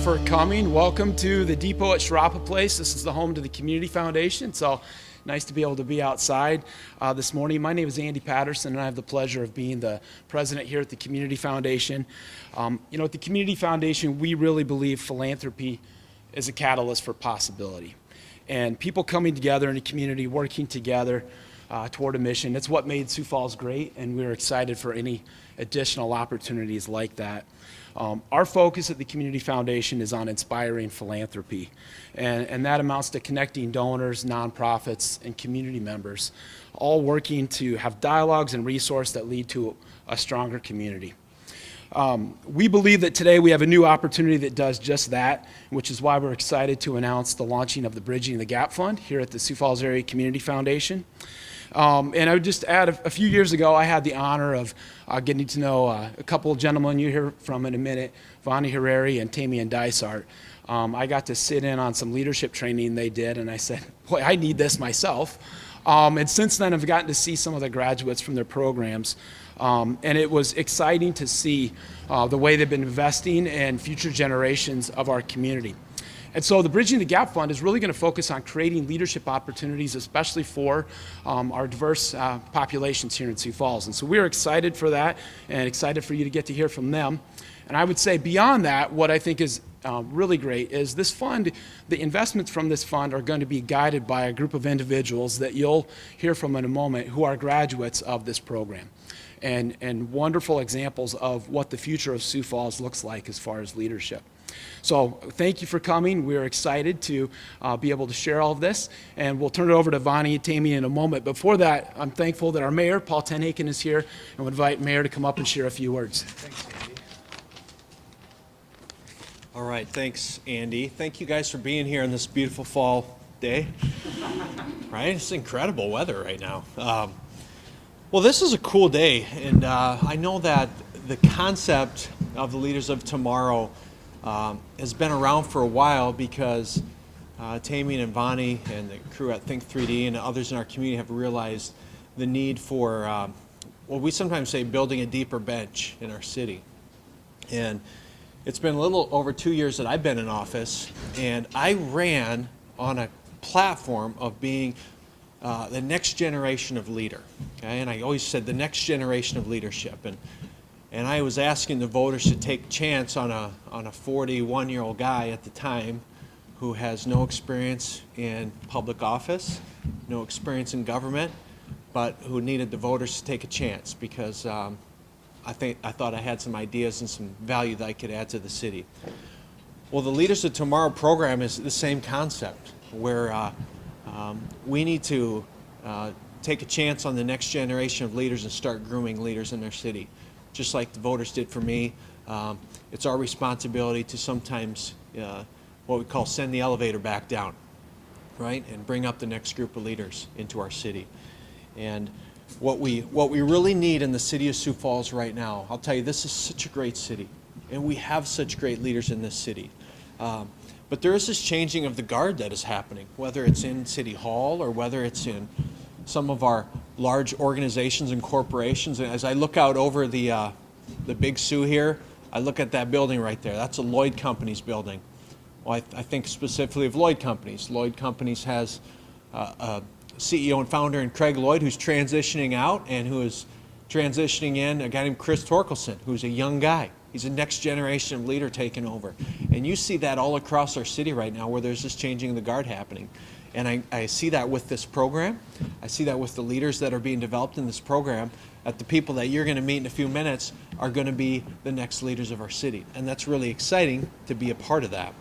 for coming. Welcome to the depot at Sharapa Place. This is the home to the Community Foundation, so nice to be able to be outside this morning. My name is Andy Patterson, and I have the pleasure of being the president here at the Community Foundation. At the Community Foundation, we really believe philanthropy is a catalyst for possibility. And people coming together in a community, working together toward a mission, it's what made Sioux Falls great, and we're excited for any additional opportunities like that. Our focus at the Community Foundation is on inspiring philanthropy, and that amounts to connecting donors, nonprofits, and community members, all working to have dialogues and resources that lead to a stronger community. We believe that today we have a new opportunity that does just that, which is why we're excited to announce the launching of the Bridging the Gap Fund here at the Sioux Falls Area Community Foundation. And I would just add, a few years ago, I had the honor of getting to know a couple of gentlemen you hear from in a minute, Vani Harari and Tamian Dysart. I got to sit in on some leadership training they did, and I said, boy, I need this myself. And since then, I've gotten to see some of the graduates from their programs. And it was exciting to see the way they've been investing in future generations of our community. And so the Bridging the Gap Fund is really going to focus on creating leadership opportunities, especially for our diverse populations here in Sioux Falls. And so we're excited for that and excited for you to get to hear from them. And I would say beyond that, what I think is really great is this fund, the investments from this fund are going to be guided by a group of individuals that you'll hear from in a moment who are graduates of this program. And wonderful examples of what the future of Sioux Falls looks like as far as leadership. So thank you for coming. We're excited to be able to share all of this, and we'll turn it over to Vani and Tammy in a moment. Before that, I'm thankful that our mayor, Paul Tenhaken, is here, and we'll invite Mayor to come up and share a few words. Thanks, Andy. All right, thanks, Andy. Thank you guys for being here on this beautiful fall day. Right? It's incredible weather right now. Well, this is a cool day, and I know that the concept of the Leaders of Tomorrow has been around for a while because Tamian and Vani and the crew at Think 3D and others in our community have realized the need for, well, we sometimes say building a deeper bench in our city. And it's been a little over 2 years that I've been in office, and I ran on a platform of being the next generation of leader, okay? And I always said the next generation of leadership. And I was asking the voters to take a chance on a 41-year-old guy at the time who has no experience in public office, no experience in government, but who needed the voters to take a chance because I thought I had some ideas and some value that I could add to the city. Well, the Leaders of Tomorrow program is the same concept where we need to take a chance on the next generation of leaders and start grooming leaders in their city. Just like the voters did for me, it's our responsibility to sometimes what we call send the elevator back down, right? And bring up the next group of leaders into our city. And what we really need in the city of Sioux Falls right now, I'll tell you, this is such a great city, and we have such great leaders in this city. But there is this changing of the guard that is happening, whether it's in City Hall or whether it's in some of our large organizations and corporations. And as I look out over the Big Sioux here, I look at that building right there. That's a Lloyd Companies building. Well, I think specifically of Lloyd Companies. Lloyd Companies has a CEO and founder in Craig Lloyd who's transitioning out and who is transitioning in a guy named Chris Torkelson, who's a young guy. He's a next generation of leader taking over. And you see that all across our city right now where there's this changing of the guard happening. And I see that with this program. I see that with the leaders that are being developed in this program, that the people that you're going to meet in a few minutes are going to be the next leaders of our city. And that's really exciting to be a part of that.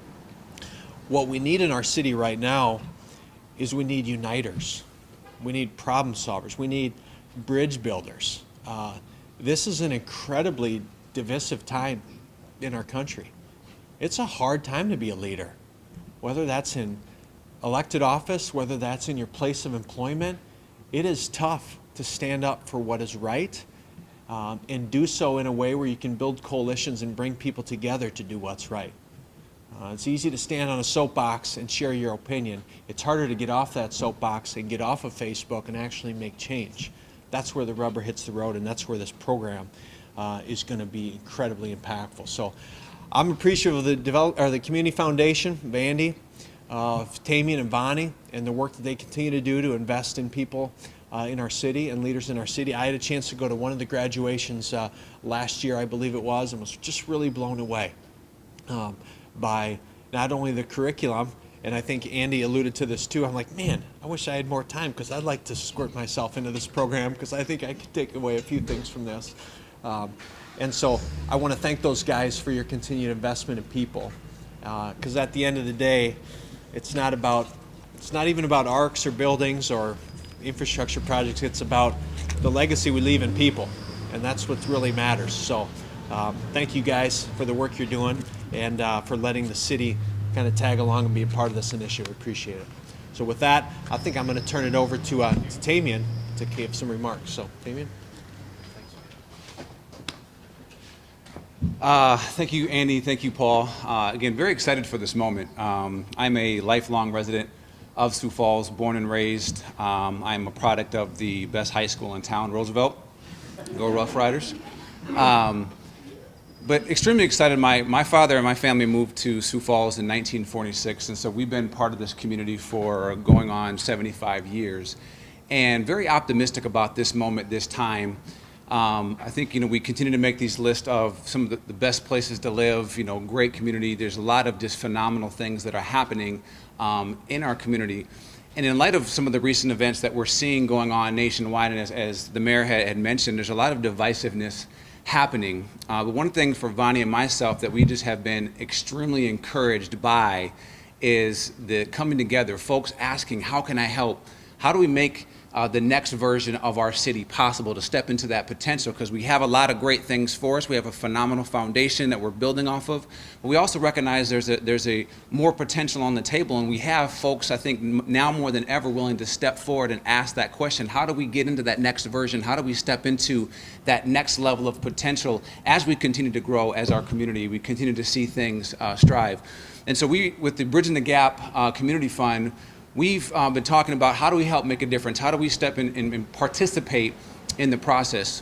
What we need in our city right now is we need uniters. We need problem solvers. We need bridge builders. This is an incredibly divisive time in our country. It's a hard time to be a leader, whether that's in elected office, whether that's in your place of employment. It is tough to stand up for what is right and do so in a way where you can build coalitions and bring people together to do what's right. It's easy to stand on a soapbox and share your opinion. It's harder to get off that soapbox and get off of Facebook and actually make change. That's where the rubber hits the road, and that's where this program is going to be incredibly impactful. So I'm appreciative of the Community Foundation, of Andy, of Tamian and Bonnie, and the work that they continue to do to invest in people in our city and leaders in our city. I had a chance to go to one of the graduations last year, I believe it was, and was just really blown away by not only the curriculum, and I think Andy alluded to this too. I'm like, man, I wish I had more time because I'd like to squirt myself into this program because I think I could take away a few things from this. And so I want to thank those guys for your continued investment in people, because at the end of the day, it's not even about arcs or buildings or infrastructure projects. It's about the legacy we leave in people, and that's what really matters. So thank you guys for the work you're doing and for letting the city kind of tag along and be a part of this initiative. We appreciate it. So with that, I think I'm going to turn it over to Tamian to give some remarks. So Tamian. Thank you, Andy. Thank you, Paul. Again, very excited for this moment. I'm a lifelong resident of Sioux Falls, born and raised. I'm a product of the best high school in town, Roosevelt. Go Rough Riders. But extremely excited. My father and my family moved to Sioux Falls in 1946, and so we've been part of this community for going on 75 years. And very optimistic about this moment, this time. I think, we continue to make these lists of some of the best places to live, great community. There's a lot of just phenomenal things that are happening in our community. And in light of some of the recent events that we're seeing going on nationwide, and as the mayor had mentioned, there's a lot of divisiveness happening. But one thing for Vonnie and myself that we just have been extremely encouraged by is the coming together, folks asking, how can I help? How do we make the next version of our city possible to step into that potential? Because we have a lot of great things for us. We have a phenomenal foundation that we're building off of. But we also recognize there's a more potential on the table, and we have folks, I think, now more than ever willing to step forward and ask that question. How do we get into that next version? How do we step into that next level of potential as we continue to grow as our community? We continue to see things strive. And so we, with the Bridging the Gap Community Fund, we've been talking about how do we help make a difference? How do we step in and participate in the process?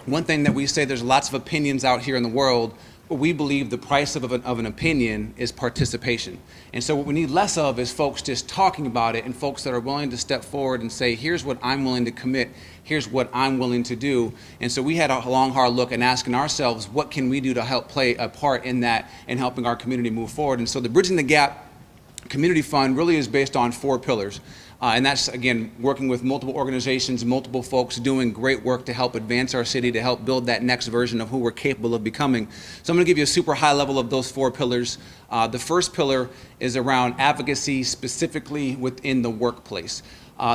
One thing that we say, there's lots of opinions out here in the world, but we believe the price of an opinion is participation. And so what we need less of is folks just talking about it and folks that are willing to step forward and say, here's what I'm willing to commit, here's what I'm willing to do. And so we had a long, hard look and asking ourselves, what can we do to help play a part in that and helping our community move forward? And so the Bridging the Gap Community Fund really is based on 4 pillars. And that's, again, working with multiple organizations, multiple folks doing great work to help advance our city, to help build that next version of who we're capable of becoming. So I'm going to give you a super high level of those 4 pillars. The first pillar is around advocacy, specifically within the workplace.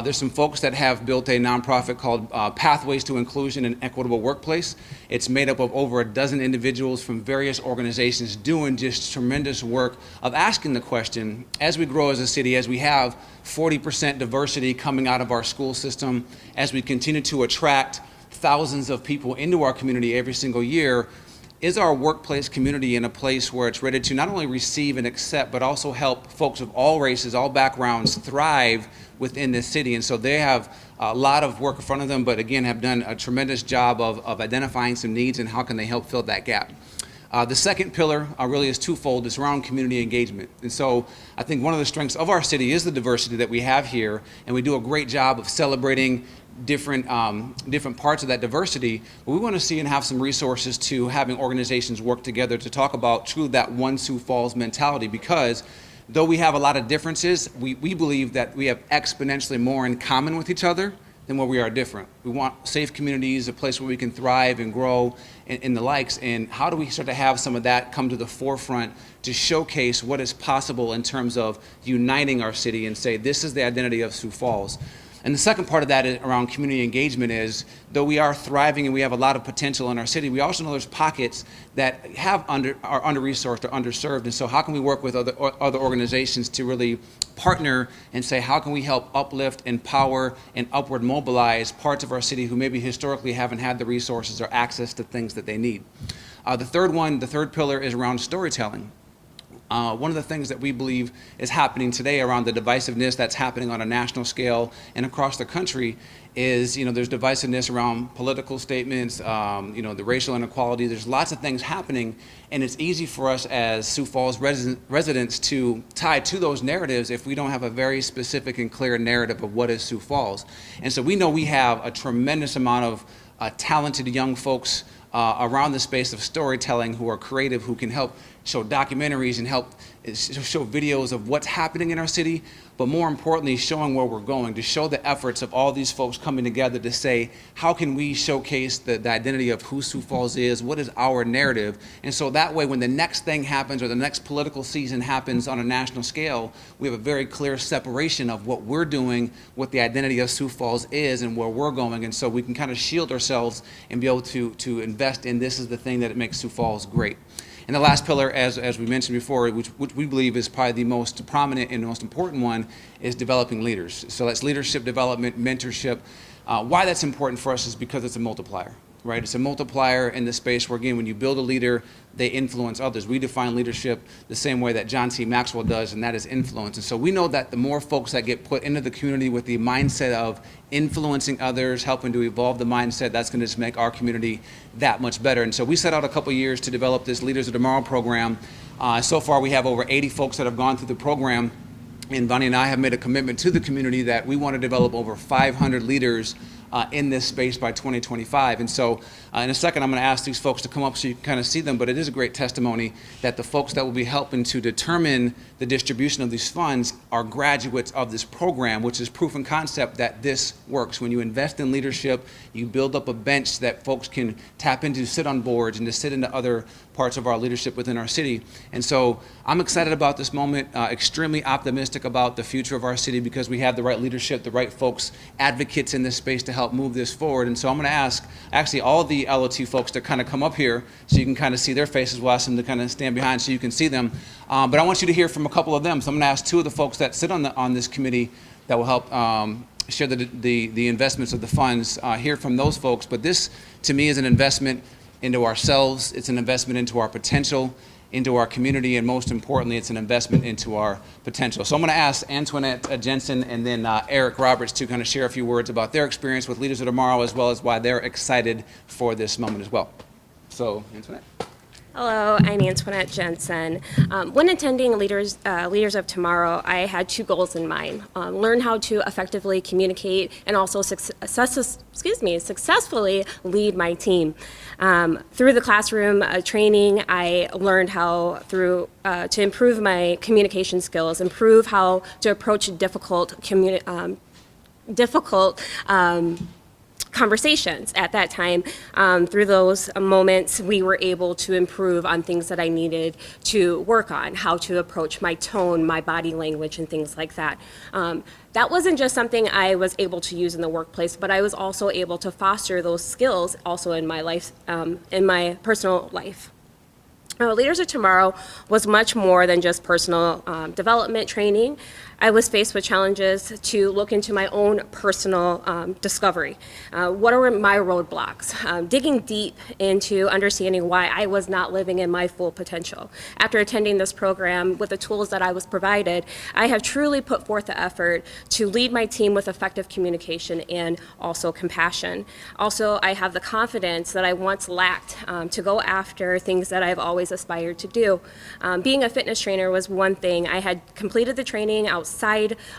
There's some folks that have built a nonprofit called Pathways to Inclusion and Equitable Workplace. It's made up of over a dozen individuals from various organizations doing just tremendous work of asking the question, as we grow as a city, as we have 40% diversity coming out of our school system, as we continue to attract thousands of people into our community every single year, is our workplace community in a place where it's ready to not only receive and accept, but also help folks of all races, all backgrounds thrive within this city? And so they have a lot of work in front of them, but again, have done a tremendous job of identifying some needs and how can they help fill that gap. The second pillar really is twofold. It's around community engagement. And so I think one of the strengths of our city is the diversity that we have here, and we do a great job of celebrating different parts of that diversity. But we want to see and have some resources to having organizations work together to talk about truly that one Sioux Falls mentality, because though we have a lot of differences, we believe that we have exponentially more in common with each other than where we are different. We want safe communities, a place where we can thrive and grow and the likes. And how do we start to have some of that come to the forefront to showcase what is possible in terms of uniting our city and say, this is the identity of Sioux Falls. And the second part of that is around community engagement is, though we are thriving and we have a lot of potential in our city, we also know there's pockets that are under-resourced or underserved. And so how can we work with other organizations to really partner and say, how can we help uplift, empower, and upward mobilize parts of our city who maybe historically haven't had the resources or access to things that they need? The third pillar is around storytelling. One of the things that we believe is happening today around the divisiveness that's happening on a national scale and across the country is, there's divisiveness around political statements, the racial inequality. There's lots of things happening, and it's easy for us as Sioux Falls residents to tie to those narratives if we don't have a very specific and clear narrative of what is Sioux Falls. And so we know we have a tremendous amount of talented young folks around the space of storytelling who are creative, who can help show documentaries and help show videos of what's happening in our city, but more importantly, showing where we're going, to show the efforts of all these folks coming together to say, how can we showcase the identity of who Sioux Falls is, what is our narrative, and so that way when the next thing happens or the next political season happens on a national scale, we have a very clear separation of what we're doing, what the identity of Sioux Falls is, and where we're going, and so we can kind of shield ourselves and be able to invest in this is the thing that makes Sioux Falls great. And the last pillar, as we mentioned before, which we believe is probably the most prominent and the most important one, is developing leaders. So that's leadership development, mentorship. Why that's important for us is because it's a multiplier, right? It's a multiplier in the space where, again, when you build a leader, they influence others. We define leadership the same way that John C. Maxwell does, and that is influence. And so we know that the more folks that get put into the community with the mindset of influencing others, helping to evolve the mindset, that's going to just make our community that much better. And so we set out a couple years to develop this Leaders of Tomorrow program. So far, we have over 80 folks that have gone through the program, and Bonnie and I have made a commitment to the community that we want to develop over 500 leaders in this space by 2025. And so in a second, I'm going to ask these folks to come up so you can kind of see them, but it is a great testimony that the folks that will be helping to determine the distribution of these funds are graduates of this program, which is proof and concept that this works. When you invest in leadership, you build up a bench that folks can tap into, sit on boards, and to sit into other parts of our leadership within our city. And so I'm excited about this moment, extremely optimistic about the future of our city because we have the right leadership, the right folks, advocates in this space to help move this forward. And so I'm going to ask actually all of the LOT folks to kind of come up here so you can kind of see their faces. We'll ask them to kind of stand behind so you can see them. But I want you to hear from a couple of them. So I'm going to ask two of the folks that sit on this committee that will help share the investments of the funds, hear from those folks. But this, to me, is an investment into ourselves. It's an investment into our potential, into our community, and most importantly, it's an investment into our potential. So I'm going to ask Antoinette Jensen and then Eric Roberts to kind of share a few words about their experience with Leaders of Tomorrow, as well as why they're excited for this moment as well. So, Antoinette. Hello, I'm Antoinette Jensen. When attending Leaders of Tomorrow, I had two goals in mind. Learn how to effectively communicate and also successfully lead my team. Through the classroom training, I learned how to improve my communication skills, improve how to approach difficult conversations at that time. Through those moments, we were able to improve on things that I needed to work on, how to approach my tone, my body language, and things like that. That wasn't just something I was able to use in the workplace, but I was also able to foster those skills also in my life, in my personal life. Leaders of Tomorrow was much more than just personal development training. I was faced with challenges to look into my own personal discovery. What are my roadblocks? Digging deep into understanding why I was not living in my full potential. After attending this program with the tools that I was provided, I have truly put forth the effort to lead my team with effective communication and also compassion. Also, I have the confidence that I once lacked to go after things that I've always aspired to do. Being a fitness trainer was one thing. I had completed the training outside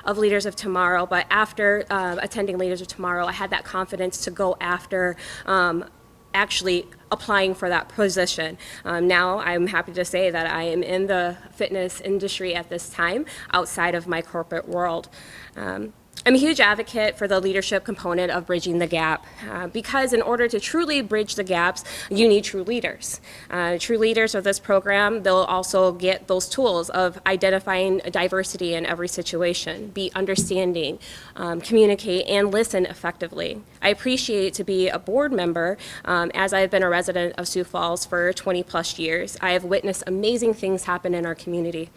of Leaders of Tomorrow, but after attending Leaders of Tomorrow, I had that confidence to go after actually applying for that position. Now I'm happy to say that I am in the fitness industry at this time outside of my corporate world. I'm a huge advocate for the leadership component of bridging the gap because in order to truly bridge the gaps, you need true leaders. True leaders of this program, they'll also get those tools of identifying diversity in every situation, be understanding, communicate, and listen effectively. I appreciate to be a board member as I've been a resident of Sioux Falls for 20 plus years. I have witnessed amazing things happen in our community.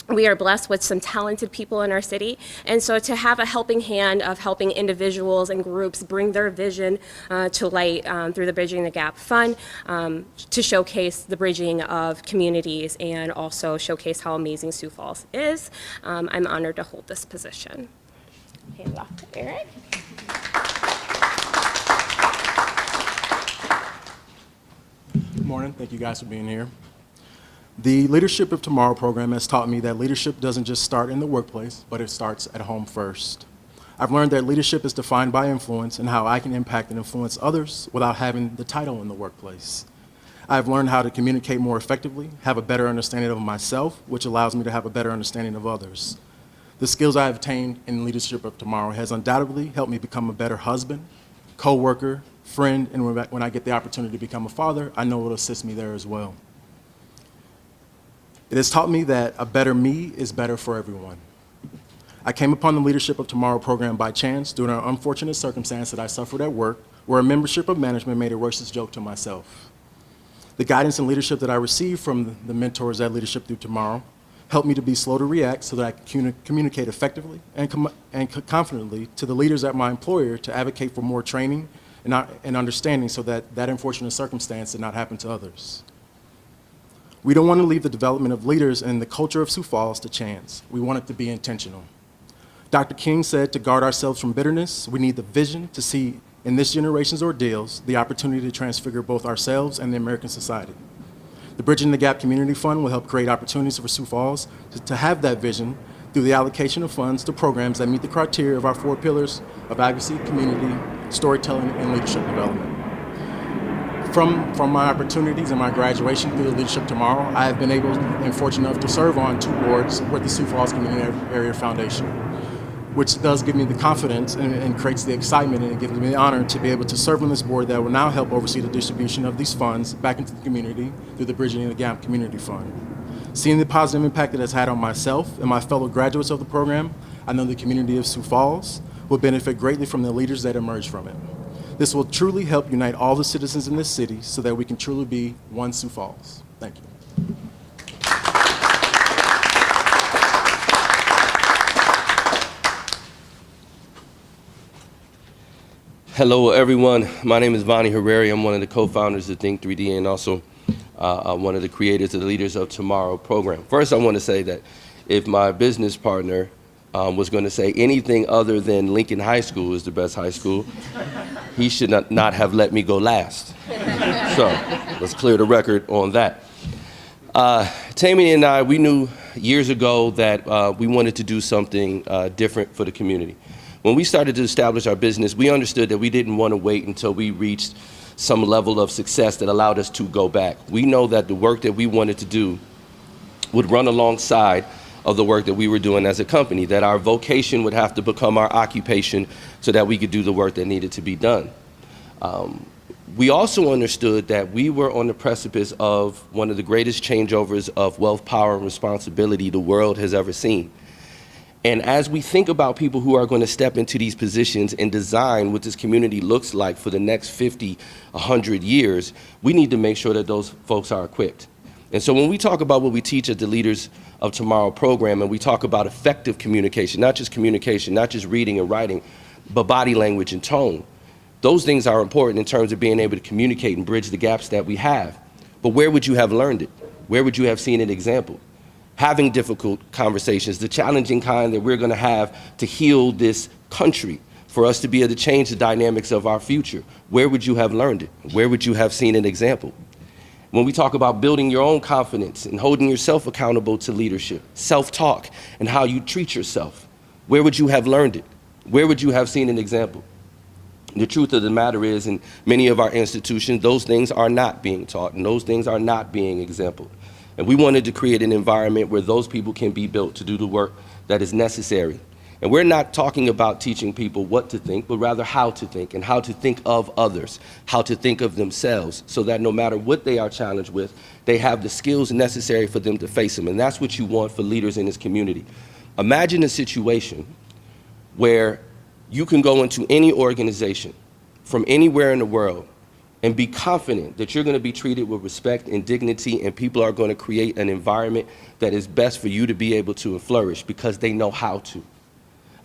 We are blessed with some talented people in our city, and so to have a helping hand of helping individuals and groups bring their vision to light through the Bridging the Gap Fund to showcase the bridging of communities and also showcase how amazing Sioux Falls is. I'm honored to hold this position. Hand it off to Eric. Good morning. Thank you guys for being here. The Leadership of Tomorrow program has taught me that leadership doesn't just start in the workplace, but it starts at home first. I've learned that leadership is defined by influence and how I can impact and influence others without having the title in the workplace. I've learned how to communicate more effectively, have a better understanding of myself, which allows me to have a better understanding of others. The skills I have attained in Leadership of Tomorrow has undoubtedly helped me become a better husband, co-worker, friend, and when I get the opportunity to become a father, I know it will assist me there as well. It has taught me that a better me is better for everyone. I came upon the Leadership of Tomorrow program by chance due to an unfortunate circumstance that I suffered at work where a membership of management made a racist joke to myself. The guidance and leadership that I received from the mentors at Leadership Through Tomorrow helped me to be slow to react so that I can communicate effectively and confidently to the leaders at my employer to advocate for more training and understanding so that that unfortunate circumstance did not happen to others. We don't want to leave the development of leaders and the culture of Sioux Falls to chance. We want it to be intentional. Dr. King said to guard ourselves from bitterness, we need the vision to see in this generation's ordeals the opportunity to transfigure both ourselves and the American society. The Bridging the Gap Community Fund will help create opportunities for Sioux Falls to have that vision through the allocation of funds to programs that meet the criteria of our 4 pillars of advocacy, community, storytelling, and leadership development. From my opportunities and my graduation through the Leadership Tomorrow, I have been able and fortunate enough to serve on 2 boards with the Sioux Falls Community Area Foundation, which does give me the confidence and creates the excitement, and it gives me the honor to be able to serve on this board that will now help oversee the distribution of these funds back into the community through the Bridging the Gap Community Fund. Seeing the positive impact it has had on myself and my fellow graduates of the program, I know the community of Sioux Falls will benefit greatly from the leaders that emerge from it. This will truly help unite all the citizens in this city so that we can truly be one Sioux Falls. Thank you. Hello, everyone. My name is Vonnie Herrera. I'm one of the co-founders of Think 3D and also one of the creators of the Leaders of Tomorrow program. First, I want to say that if my business partner was going to say anything other than Lincoln High School is the best high school, he should not have let me go last. So let's clear the record on that. Tammy and I, we knew years ago that we wanted to do something different for the community. When we started to establish our business, we understood that we didn't want to wait until we reached some level of success that allowed us to go back. We know that the work that we wanted to do would run alongside of the work that we were doing as a company, that our vocation would have to become our occupation so that we could do the work that needed to be done. We also understood that we were on the precipice of one of the greatest changeovers of wealth, power, and responsibility the world has ever seen. And as we think about people who are going to step into these positions and design what this community looks like for the next 50, 100 years, we need to make sure that those folks are equipped. And so when we talk about what we teach at the Leaders of Tomorrow program, and we talk about effective communication, not just reading and writing, but body language and tone, those things are important in terms of being able to communicate and bridge the gaps that we have. But where would you have learned it? Where would you have seen an example? Having difficult conversations, the challenging kind that we're going to have to heal this country, for us to be able to change the dynamics of our future. Where would you have learned it? Where would you have seen an example? When we talk about building your own confidence and holding yourself accountable to leadership, self-talk, and how you treat yourself, where would you have learned it? Where would you have seen an example? The truth of the matter is, in many of our institutions, those things are not being taught, and those things are not being exemplified. And we wanted to create an environment where those people can be built to do the work that is necessary. And we're not talking about teaching people what to think, but rather how to think and how to think of others, how to think of themselves, so that no matter what they are challenged with, they have the skills necessary for them to face them. And that's what you want for leaders in this community. Imagine a situation where you can go into any organization from anywhere in the world and be confident that you're going to be treated with respect and dignity, and people are going to create an environment that is best for you to be able to flourish because they know how to.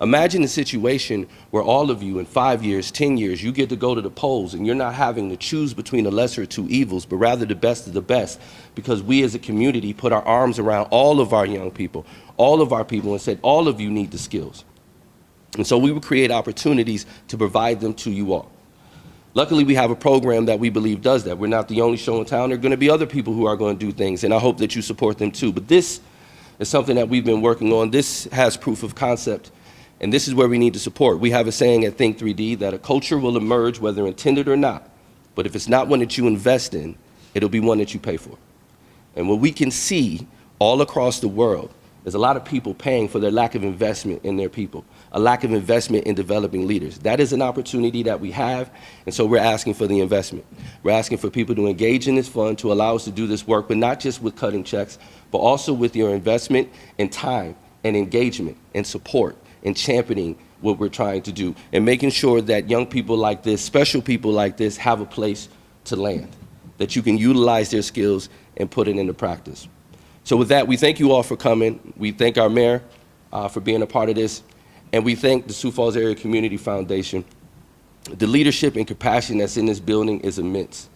Imagine a situation where all of you in 5 years, 10 years, you get to go to the polls and you're not having to choose between the lesser of two evils, but rather the best of the best, because we as a community put our arms around all of our young people, all of our people, and said, all of you need the skills. And so we would create opportunities to provide them to you all. Luckily, we have a program that we believe does that. We're not the only show in town. There are going to be other people who are going to do things, and I hope that you support them too. But this is something that we've been working on. This has proof of concept, and this is where we need to support. We have a saying at Think 3D that a culture will emerge whether intended or not, but if it's not one that you invest in, it'll be one that you pay for. And what we can see all across the world is a lot of people paying for their lack of investment in their people, a lack of investment in developing leaders. That is an opportunity that we have, and so we're asking for the investment. We're asking for people to engage in this fund to allow us to do this work, but not just with cutting checks, but also with your investment in time and engagement and support and championing what we're trying to do and making sure that young people like this, special people like this, have a place to land, that you can utilize their skills and put it into practice. So with that, we thank you all for coming. We thank our mayor for being a part of this. And we thank the Sioux Falls Area Community Foundation. The leadership and compassion that's in this building is immense.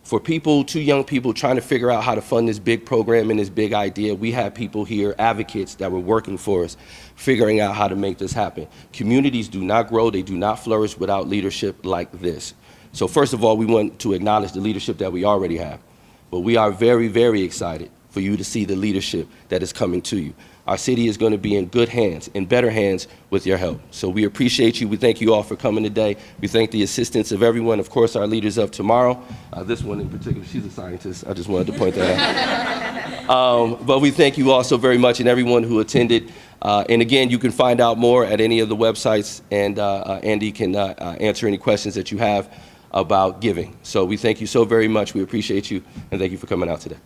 For people, two young people trying to figure out how to fund this big program and this big idea, we have people here, advocates that were working for us, figuring out how to make this happen. Communities do not grow, they do not flourish without leadership like this. So first of all, we want to acknowledge the leadership that we already have. But we are very, very excited for you to see the leadership that is coming to you. Our city is going to be in good hands, in better hands with your help. So we appreciate you. We thank you all for coming today. We thank the assistance of everyone, of course, our leaders of tomorrow. This one in particular, she's a scientist. I just wanted to point that out. But we thank you all so very much and everyone who attended. And again, you can find out more at any of the websites, and Andy can answer any questions that you have about giving. So we thank you so very much. We appreciate you, and thank you for coming out today.